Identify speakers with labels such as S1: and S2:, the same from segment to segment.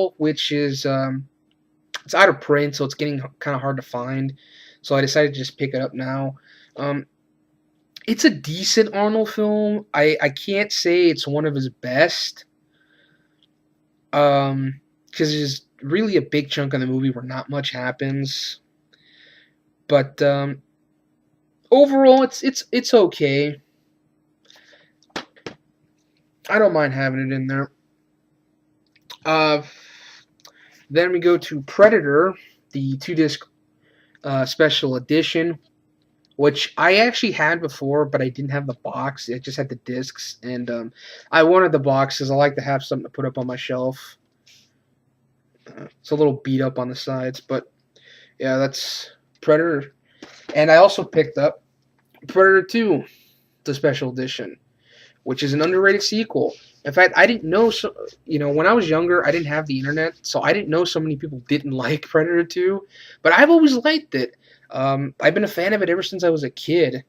S1: Daredevil, which is it's out of print, so it's getting kind of hard to find. So I decided to just pick it up now. Um, it's a decent Arnold film. I can't say it's one of his best. Because there's really a big chunk of the movie where not much happens. But overall, it's okay. I don't mind having it in there. Uh, then we go to Predator, the 2 disc special edition, which I actually had before, but I didn't have the box. I just had the discs, and I wanted the box because I like to have something to put up on my shelf. It's a little beat up on the sides, but yeah, that's Predator. And I also picked up Predator 2, the special edition, which is an underrated sequel. In fact, I didn't know, when I was younger, I didn't have the internet, so I didn't know so many people didn't like Predator 2, but I've always liked it. I've been a fan of it ever since I was a kid.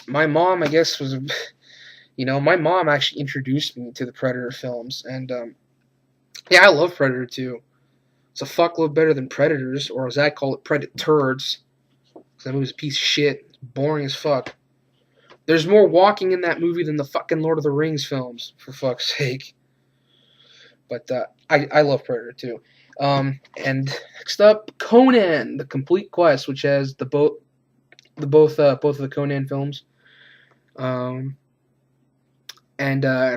S1: My mom, I guess, my mom actually introduced me to the Predator films, and yeah, I love Predator 2. It's a fuckload better than Predators, or as I call it, Predaturds. That movie's a piece of shit. It's boring as fuck. There's more walking in that movie than the fucking Lord of the Rings films, for fuck's sake. But I love Predator 2. And next up, Conan: The Complete Quest, which has both of the Conan films. And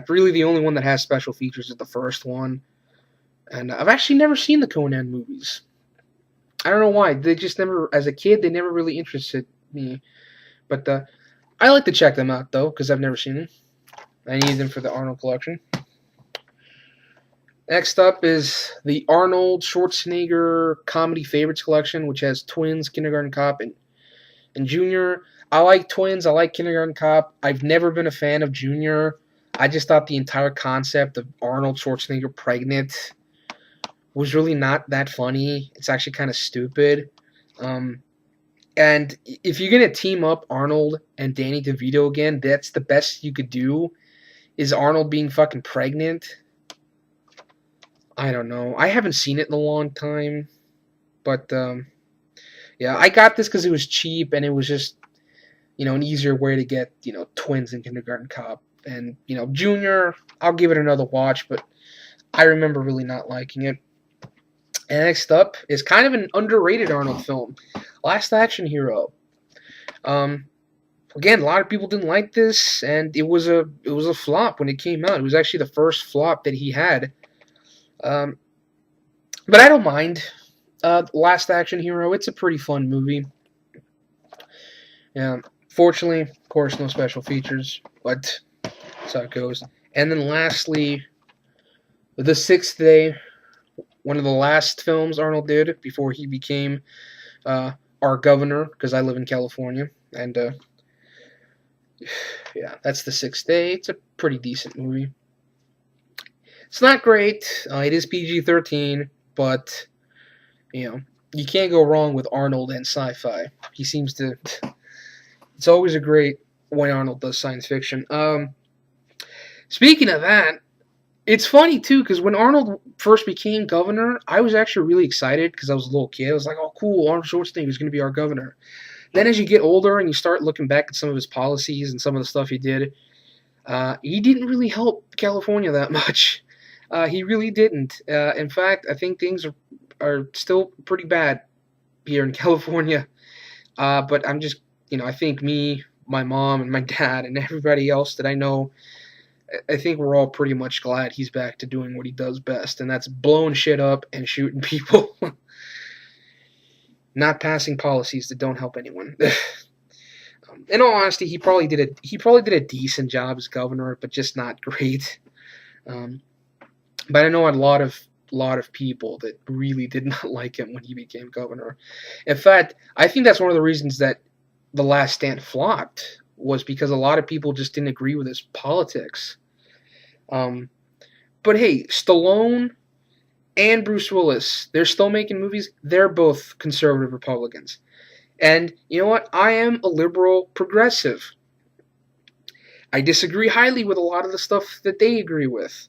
S1: really the only one that has special features is the first one. And I've actually never seen the Conan movies. I don't know why. They just never, as a kid, they never really interested me. But I like to check them out, though, because I've never seen them. I need them for the Arnold collection. Next up is the Arnold Schwarzenegger Comedy Favorites Collection, which has Twins, Kindergarten Cop, and Junior. I like Twins. I like Kindergarten Cop. I've never been a fan of Junior. I just thought the entire concept of Arnold Schwarzenegger pregnant was really not that funny. It's actually kind of stupid. And if you're going to team up Arnold and Danny DeVito again, that's the best you could do, is Arnold being fucking pregnant. I don't know. I haven't seen it in a long time. But, yeah, I got this because it was cheap, and it was just, an easier way to get, Twins and Kindergarten Cop. And, Junior, I'll give it another watch, but I remember really not liking it. And next up is kind of an underrated Arnold film, Last Action Hero. Again, a lot of people didn't like this, and it was a flop when it came out. It was actually the first flop that he had. But I don't mind. Last Action Hero, it's a pretty fun movie. Yeah, fortunately, of course, no special features, but that's how it goes. And then lastly, The Sixth Day, one of the last films Arnold did before he became our governor, because I live in California. And, yeah, that's The Sixth Day. It's a pretty decent movie. It's not great. It is PG-13, but, you can't go wrong with Arnold and sci-fi. He seems to... It's always a great when Arnold does science fiction. Speaking of that, it's funny, too, because when Arnold first became governor, I was actually really excited because I was a little kid. I was like, oh, cool, Arnold Schwarzenegger is going to be our governor. Then as you get older and you start looking back at some of his policies and some of the stuff he did, he didn't really help California that much. He really didn't. In fact, I think things are still pretty bad here in California. But I'm just, I think me, my mom, and my dad, and everybody else that I know, I think we're all pretty much glad he's back to doing what he does best, and that's blowing shit up and shooting people. Not passing policies that don't help anyone. In all honesty, he probably did a decent job as governor, but just not great. But I know a lot of people that really did not like him when he became governor. In fact, I think that's one of the reasons that The Last Stand flopped, was because a lot of people just didn't agree with his politics. But hey, Stallone and Bruce Willis, they're still making movies. They're both conservative Republicans. And you know what? I am a liberal progressive. I disagree highly with a lot of the stuff that they agree with.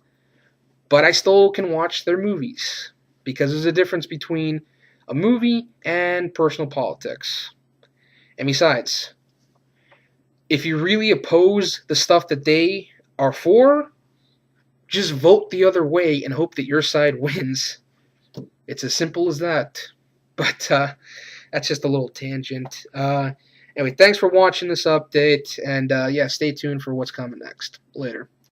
S1: but I still can watch their movies because there's a difference between a movie and personal politics. And besides, if you really oppose the stuff that they are for, just vote the other way and hope that your side wins. It's as simple as that. But that's just a little tangent. Anyway, thanks for watching this update, and yeah, stay tuned for what's coming next. Later.